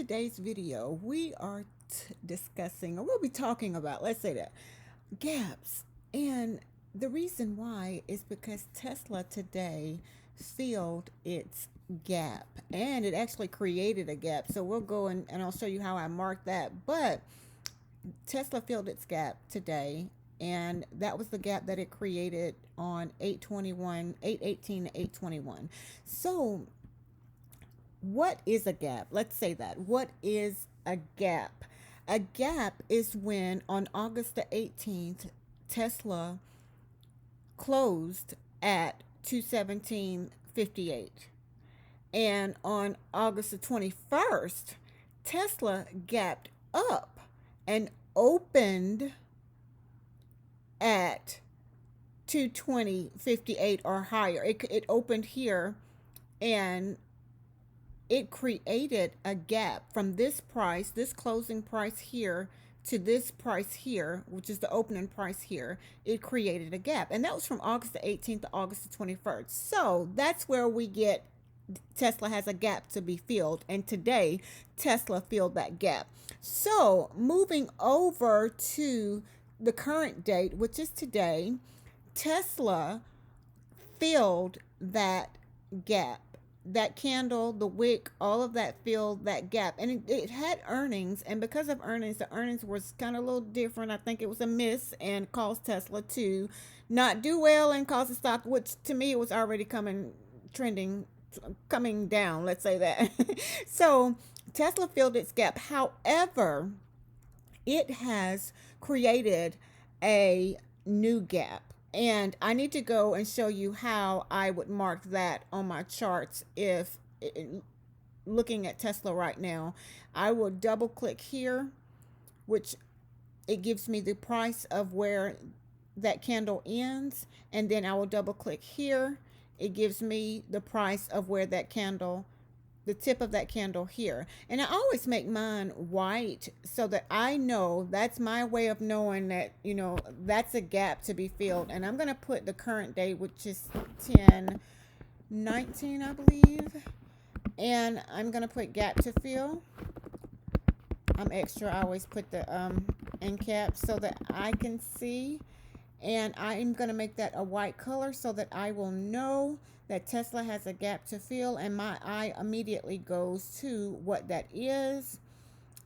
today's video, we are discussing, or we'll be talking about, let's say that, gaps. And the reason why is because Tesla today filled its gap and it actually created a gap. So we'll go and I'll show you how I marked that. But Tesla filled its gap today, and that was the gap that it created on 821, 818 to 821. So what is a gap? Let's say that. What is a gap? A gap is when on August the 18th, Tesla closed at 217.58. And on August the 21st, Tesla gapped up and opened at 220.58 or higher. It opened here and it created a gap from this price, this closing price here, to this price here, which is the opening price here. It created a gap. And that was from August the 18th to August the 21st. So that's where we get Tesla has a gap to be filled. And today, Tesla filled that gap. So moving over to the current date, which is today, Tesla filled that gap. That candle, the wick, all of that filled that gap. And it had earnings, and because of earnings, the earnings was kind of a little different. I think it was a miss and caused Tesla to not do well and caused the stock, which to me it was already coming down, let's say that. So Tesla filled its gap. However, it has created a new gap. And I need to go and show you how I would mark that on my charts. If looking at Tesla right now, I will double click here, which it gives me the price of where that candle ends. And then I will double click here. It gives me the price of where that candle, the tip of that candle here. And I always make mine white so that I know, that's my way of knowing that, that's a gap to be filled. And I'm going to put the current date, which is 10/19, I believe. And I'm going to put gap to fill. I'm extra. I always put the end cap so that I can see. And I'm going to make that a white color so that I will know that Tesla has a gap to fill, and my eye immediately goes to what that is.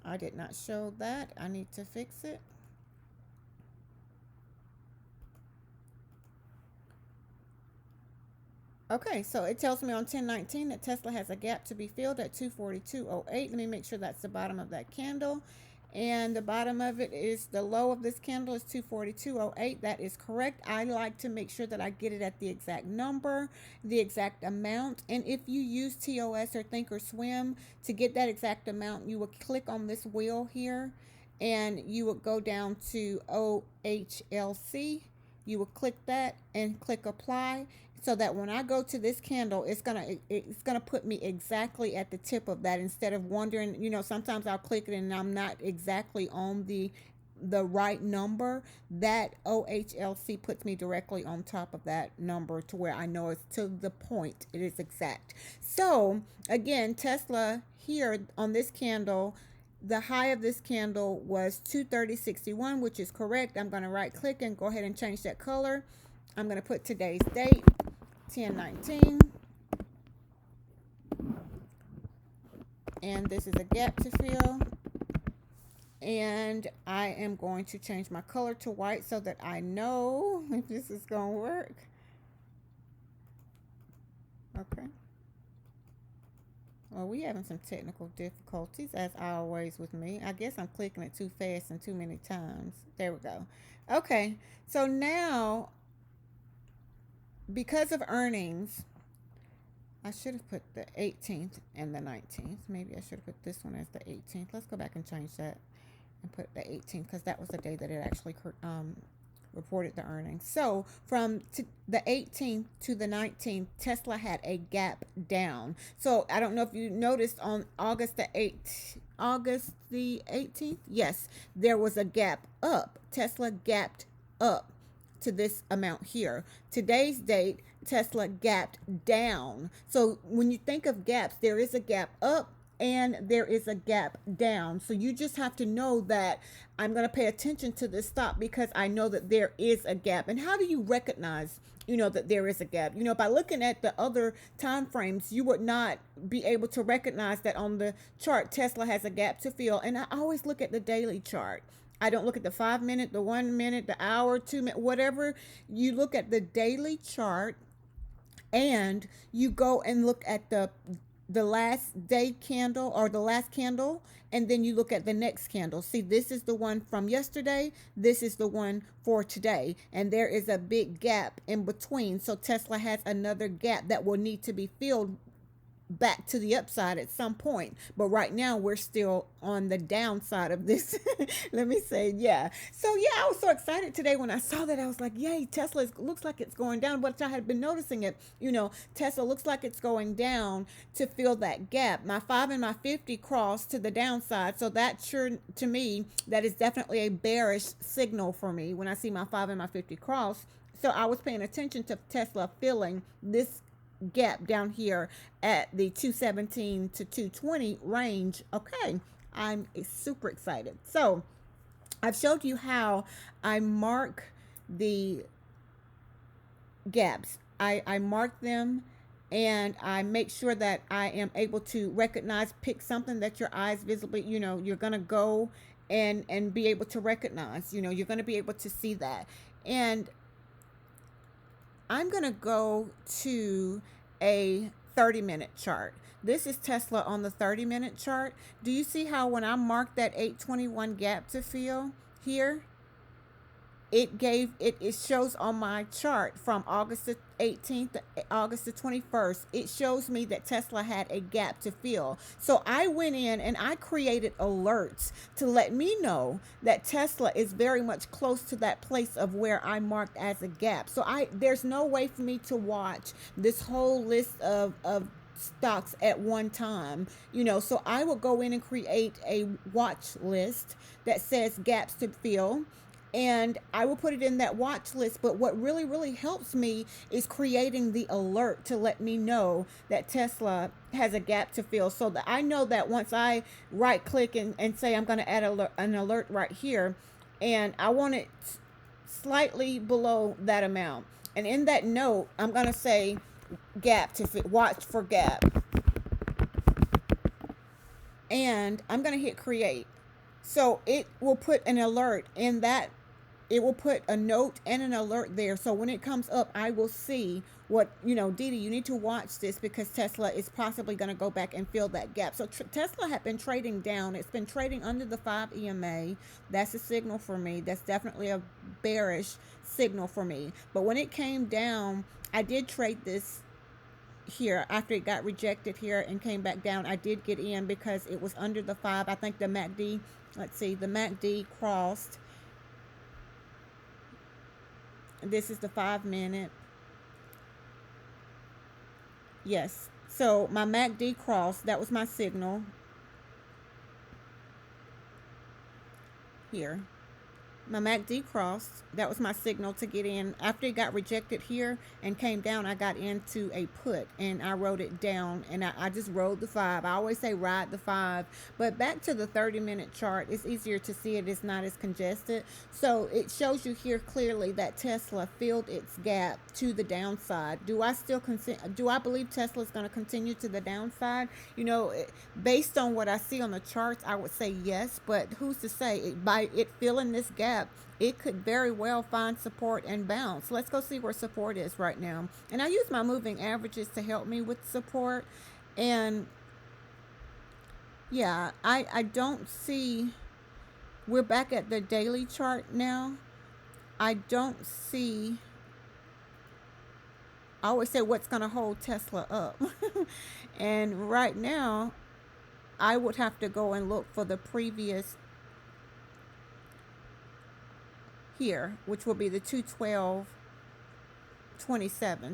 I did not show that. I need to fix it. Okay, so it tells me on 10/19 that Tesla has a gap to be filled at 242.08. Let me make sure that's the bottom of that candle. And the bottom of it is, the low of this candle is 242.08. That is correct. I like to make sure that I get it at the exact number, the exact amount. And if you use TOS or Thinkorswim to get that exact amount, you will click on this wheel here and you will go down to OHLC. You will click that and click apply, so that when I go to this candle, it's gonna put me exactly at the tip of that, instead of wondering, sometimes I'll click it and I'm not exactly on the right number. That OHLC puts me directly on top of that number to where I know it's to the point. It is exact. So again, Tesla here on this candle, the high of this candle was 230.61, which is correct. I'm going to right click and go ahead and change that color. I'm going to put today's date, 10/19. And this is a gap to fill. And I am going to change my color to white so that I know if this is going to work. Okay. Well, we having some technical difficulties, as always with me. I guess I'm clicking it too fast and too many times. There we go. Okay. So now, because of earnings, I should have put the 18th and the 19th. Maybe I should have put this one as the 18th. Let's go back and change that and put the 18th, because that was the day that it actually reported the earnings. So from the 18th to the 19th, Tesla had a gap down. So I don't know if you noticed on August the 18th, yes, there was a gap up. Tesla gapped up to this amount here. Today's date, Tesla gapped down. So when you think of gaps, there is a gap up and there is a gap down. So you just have to know that I'm going to pay attention to this stop because I know that there is a gap. And how do you recognize, that there is a gap? By looking at the other time frames, you would not be able to recognize that on the chart Tesla has a gap to fill. And I always look at the daily chart. I don't look at the 5 minute, the 1 minute, the hour, 2 minute, whatever. You look at the daily chart, and you go and look at the last day candle or the last candle, and then you look at the next candle. See, this is the one from yesterday, this is the one for today, and there is a big gap in between. So Tesla has another gap that will need to be filled back to the upside at some point, but right now we're still on the downside of this. Let me say, yeah. So yeah, I was so excited today when I saw that. I was like, yay, Tesla looks like it's going down. But I had been noticing it, Tesla looks like it's going down to fill that gap. My 5 and my 50 crossed to the downside, so that sure, to me, that is definitely a bearish signal for me when I see my 5 and my 50 cross. So I was paying attention to Tesla filling this gap down here at the 217 to 220 range. Okay, I'm super excited. So I've showed you how I mark the gaps. I mark them, and I make sure that I am able to recognize, pick something that your eyes visibly, you're gonna go and be able to recognize. You're gonna be able to see that. And I'm going to go to a 30-minute chart. This is Tesla on the 30-minute chart. Do you see how when I marked that 821 gap to fill here, it shows on my chart from August the 18th to August the 21st, it shows me that Tesla had a gap to fill. So I went in and I created alerts to let me know that Tesla is very much close to that place of where I marked as a gap. So there's no way for me to watch this whole list of stocks at one time, so I will go in and create a watch list that says gaps to fill, and I will put it in that watch list. But what really, really helps me is creating the alert to let me know that Tesla has a gap to fill, so that I know that once I right click and say I'm going to add an alert right here, and I want it slightly below that amount, and in that note I'm going to say gap to fit, watch for gap, and I'm going to hit create. So it will put an alert in that. It will put a note and an alert there. So when it comes up, I will see what, Didi, you need to watch this because Tesla is possibly going to go back and fill that gap. So Tesla had been trading down. It's been trading under the 5 EMA. That's a signal for me. That's definitely a bearish signal for me. But when it came down, I did trade this here after it got rejected here and came back down. I did get in because it was under the 5. I think the MACD, let's see, the MACD crossed. This is the 5 minute. Yes. So my MACD crossed. That was my signal. Here. My MACD crossed. That was my signal to get in. After it got rejected here and came down, I got into a put and I wrote it down, and I just rode the 5. I always say ride the 5, but back to the 30-minute chart, it's easier to see it. It's not as congested. So it shows you here clearly that Tesla filled its gap to the downside. Do I believe Tesla is going to continue to the downside? Based on what I see on the charts, I would say yes, but who's to say? By it filling this gap, it could very well find support and bounce. Let's go see where support is right now. And I use my moving averages to help me with support. And yeah, I don't see, we're back at the daily chart now. I don't see, I always say what's going to hold Tesla up. And right now, I would have to go and look for the previous here, which will be the 212.27.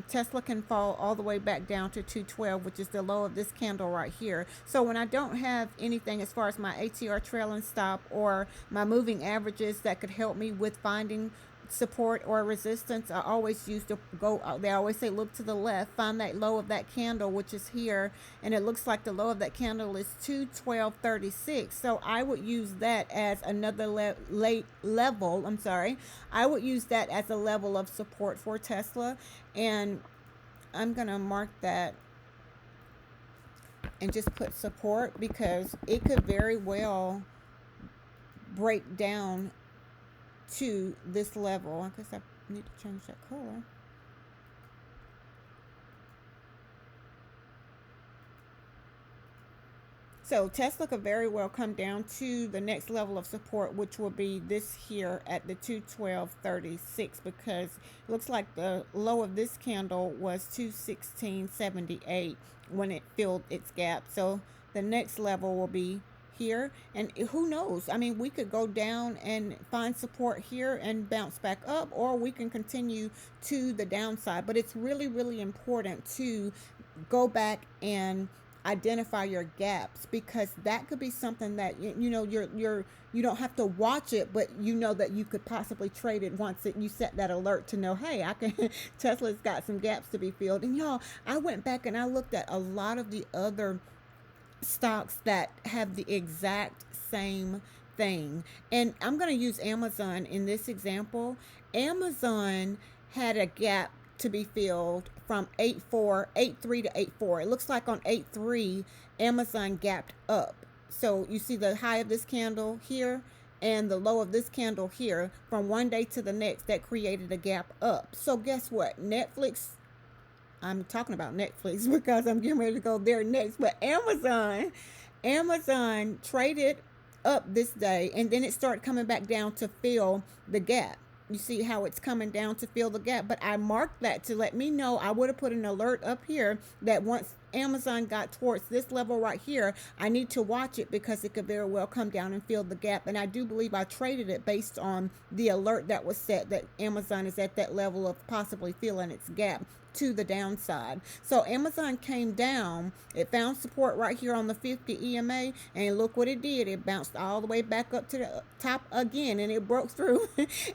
Tesla can fall all the way back down to 212, which is the low of this candle right here. So when I don't have anything as far as my ATR trailing stop or my moving averages that could help me with finding support or resistance, I always use to go, they always say look to the left, find that low of that candle, which is here, and it looks like the low of that candle is 212.36. So I would use that as another level. I'm sorry, I would use that as a level of support for Tesla, and I'm gonna mark that and just put support, because it could very well break down to this level. I guess I need to change that color. So Tesla could very well come down to the next level of support, which will be this here at the 212.36, because it looks like the low of this candle was 216.78 when it filled its gap. So the next level will be here, and who knows, I mean, we could go down and find support here and bounce back up, or we can continue to the downside. But it's really, really important to go back and identify your gaps, because that could be something that you don't have to watch it, but you know that you could possibly trade it once you set that alert to know, hey, I can Tesla's got some gaps to be filled. And y'all, I went back and I looked at a lot of the other stocks that have the exact same thing, and I'm going to use Amazon in this example. Amazon had a gap to be filled from 83 to 84. It looks like on 83 Amazon gapped up. So you see the high of this candle here and the low of this candle here, from one day to the next, that created a gap up. So guess what? Netflix, I'm talking about Netflix because I'm getting ready to go there next, but Amazon traded up this day, and then it started coming back down to fill the gap. You see how it's coming down to fill the gap, but I marked that to let me know. I would have put an alert up here that once Amazon got towards this level right here, I need to watch it, because it could very well come down and fill the gap. And I do believe I traded it based on the alert that was set that Amazon is at that level of possibly filling its gap to the downside. So Amazon came down, it found support right here on the 50 EMA, and look what it did. It bounced all the way back up to the top again, and it broke through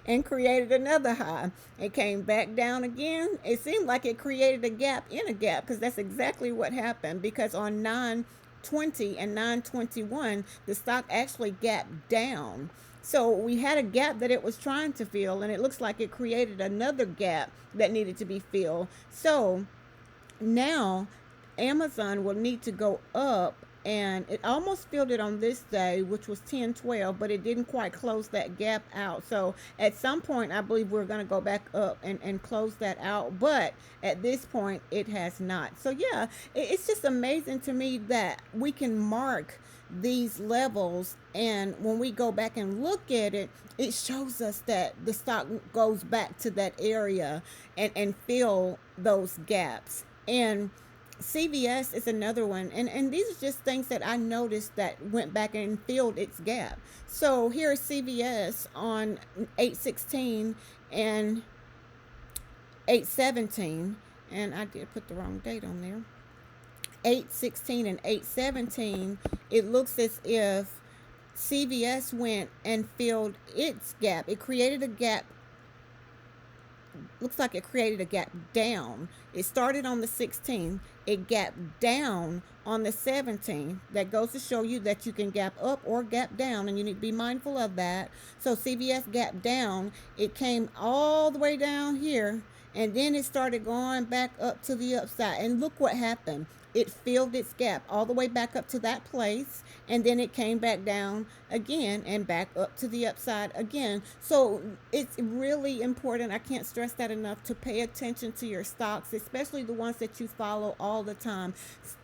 and created another high. It came back down again. It seemed like it created a gap in a gap, because that's exactly what happened, because on 9/20 and 9/21 the stock actually gapped down. So we had a gap that it was trying to fill, and it looks like it created another gap that needed to be filled. So now Amazon will need to go up, and it almost filled it on this day, which was 10/12, but it didn't quite close that gap out. So at some point, I believe we're going to go back up and close that out, but at this point, it has not. So yeah, it's just amazing to me that we can mark these levels, and when we go back and look at it, it shows us that the stock goes back to that area and fill those gaps. And CVS is another one, and these are just things that I noticed that went back and filled its gap. So here's CVS on 8/16 and 8/17, and I did put the wrong date on there. 8/16 and 8/17, it looks as if CVS went and filled its gap. It created a gap. Looks like it created a gap down. It started on the 16th. It gapped down on the 17th. That goes to show you that you can gap up or gap down, and you need to be mindful of that. So CVS gapped down. It came all the way down here, and then it started going back up to the upside. And look what happened. It filled its gap all the way back up to that place, and then it came back down again and back up to the upside again. So it's really important, I can't stress that enough, to pay attention to your stocks, especially the ones that you follow all the time.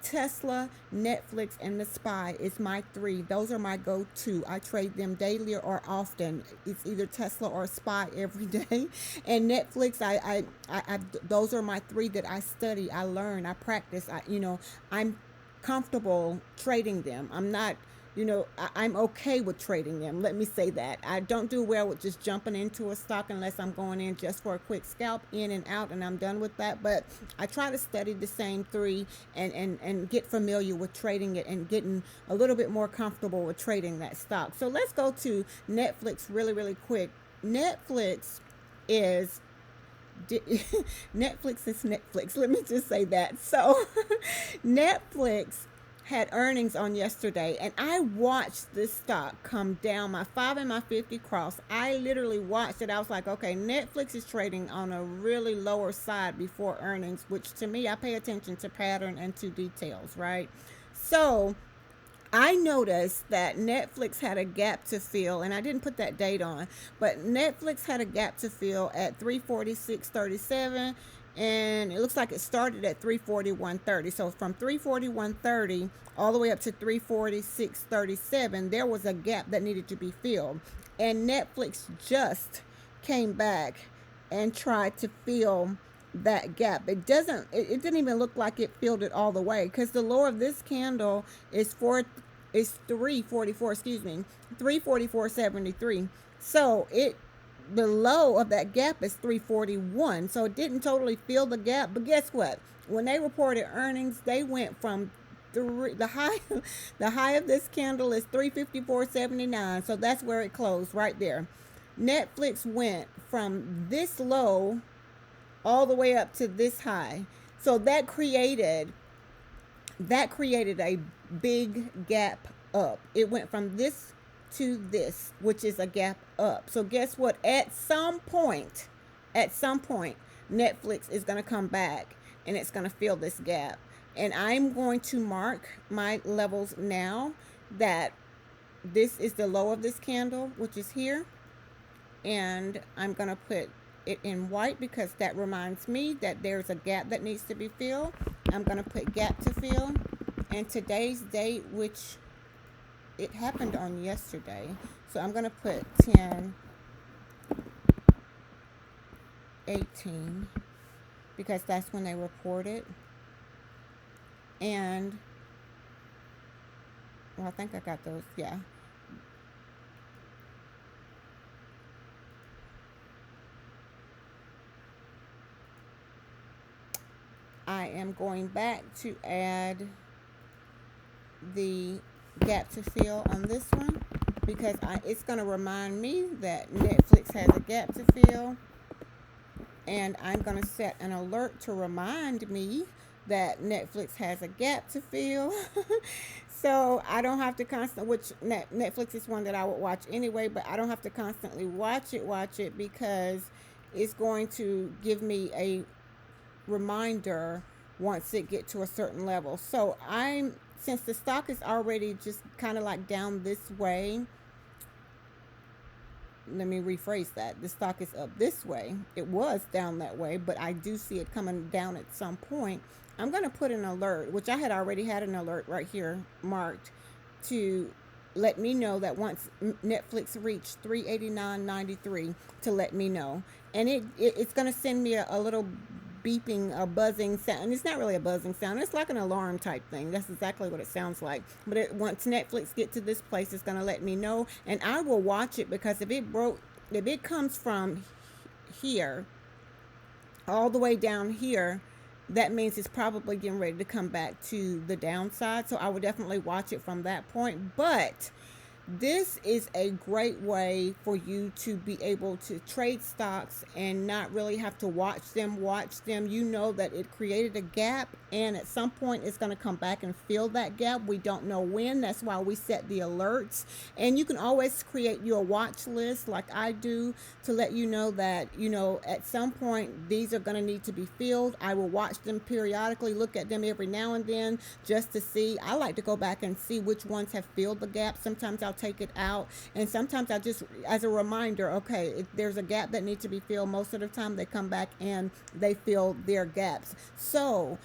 Tesla, Netflix, and the SPY is my three. Those are my go-to. I trade them daily or often. It's either Tesla or SPY every day. And Netflix, I those are my three that I study, I learn, I practice. I'm comfortable trading them. I'm not, I'm okay with trading them. Let me say that. I don't do well with just jumping into a stock unless I'm going in just for a quick scalp, in and out, and I'm done with that. But I try to study the same three and get familiar with trading it and getting a little bit more comfortable with trading that stock. So let's go to Netflix really, really quick. Netflix is Netflix is Netflix. Let me just say that. So, Netflix had earnings on yesterday, and I watched this stock come down. My 5 and my 50 cross. I literally watched it. I was like, okay, Netflix is trading on a really lower side before earnings, which to me, I pay attention to pattern and to details, right? So, I noticed that Netflix had a gap to fill, and I didn't put that date on, but Netflix had a gap to fill at 346.37, and it looks like it started at 341.30. So from 341.30 all the way up to 346.37, there was a gap that needed to be filled, and Netflix just came back and tried to fill that gap. It didn't even look like it filled it all the way, because the low of this candle is 344, excuse me, 344.73. So the low of that gap is 341. So it didn't totally fill the gap, but guess what? When they reported earnings, they went from the high of this candle is 354.79. So that's where it closed, right there. Netflix went from this low all the way up to this high. So that created a big gap up. It went from this to this, which is a gap up. So guess what? At some point, Netflix is going to come back and it's going to fill this gap. And I'm going to mark my levels now that this is the low of this candle, which is here. And I'm going to put it in white because that reminds me that there's a gap that needs to be filled. I'm going to put gap to fill, and today's date, which it happened on yesterday, so I'm going to put 10/18 because that's when they reported. And well, I think I got those. Yeah. I am going back to add the gap to fill on this one because it's going to remind me that Netflix has a gap to fill, and I'm going to set an alert to remind me that Netflix has a gap to fill. So I don't have to constantly, which Netflix is one that I would watch anyway, but I don't have to constantly watch it because it's going to give me a reminder once it get to a certain level. So since the stock is already just kind of like down this way, let me rephrase that. The stock is up this way. It was down that way, but I do see it coming down at some point. I'm going to put an alert, which I had already had an alert right here marked to let me know that once Netflix reached 389.93 to let me know. And it's going to send me a little beeping, a buzzing sound. And it's not really a buzzing sound. It's like an alarm type thing. That's exactly what it sounds like. But once Netflix get to this place, it's going to let me know. And I will watch it because if it comes from here all the way down here, that means it's probably getting ready to come back to the downside. So I would definitely watch it from that point. But this is a great way for you to be able to trade stocks and not really have to watch them. You know that it created a gap, and at some point it's going to come back and fill that gap. We don't know when. That's why we set the alerts. And you can always create your watch list like I do to let you know that, at some point these are going to need to be filled. I will watch them periodically, look at them every now and then just to see. I like to go back and see which ones have filled the gap. Sometimes I'll take it out, and sometimes I just, as a reminder, okay, if there's a gap that needs to be filled, most of the time they come back and they fill their gaps. So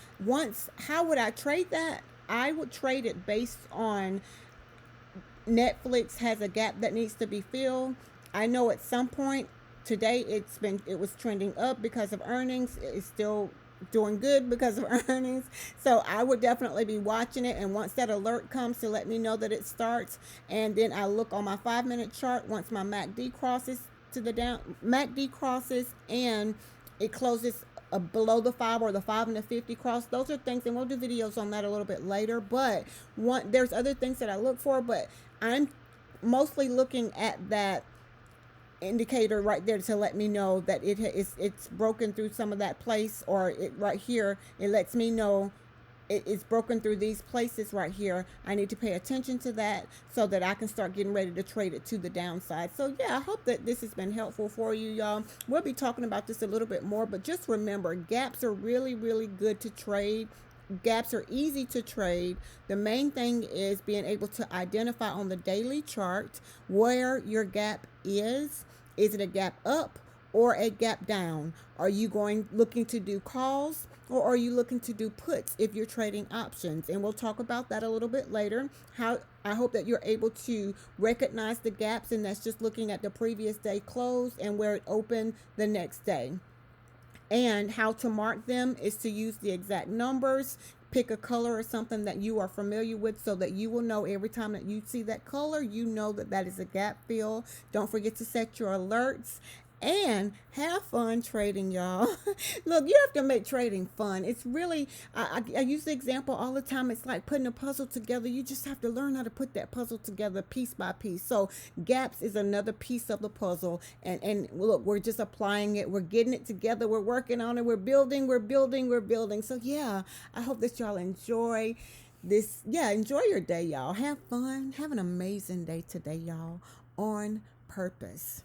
how would I trade that? I would trade it based on Netflix has a gap that needs to be filled. I know at some point today it was trending up because of earnings. It's still doing good because of earnings. So I would definitely be watching it, and once that alert comes to let me know that it starts, and then I look on my 5-minute chart once my MACD crosses to the down, MACD crosses and it closes below the 5 or the 5 and the 50 cross. Those are things, and we'll do videos on that a little bit later, but there's other things that I look for, but I'm mostly looking at that indicator right there to let me know that it's broken through some of that place, or it right here, it lets me know it's broken through these places right here. I need to pay attention to that so that I can start getting ready to trade it to the downside. So yeah, I hope that this has been helpful for you, y'all. We'll be talking about this a little bit more, but just remember, gaps are really, really good to trade. Gaps are easy to trade. The main thing is being able to identify on the daily chart where your gap is. Is it a gap up or a gap down? Are you looking to do calls, or are you looking to do puts if you're trading options? And we'll talk about that a little bit later. How I hope that you're able to recognize the gaps, and that's just looking at the previous day close and where it opened the next day. And how to mark them is to use the exact numbers. Pick a color or something that you are familiar with so that you will know every time that you see that color, you know that that is a gap fill. Don't forget to set your alerts and have fun trading, y'all. Look, you have to make trading fun. It's really, I use the example all the time. It's like putting a puzzle together. You just have to learn how to put that puzzle together piece by piece. So gaps is another piece of the puzzle. And look, we're just applying it. We're getting it together. We're working on it. We're building. So yeah, I hope that y'all enjoy this. Yeah, enjoy your day, y'all. Have fun. Have an amazing day today, y'all, on purpose.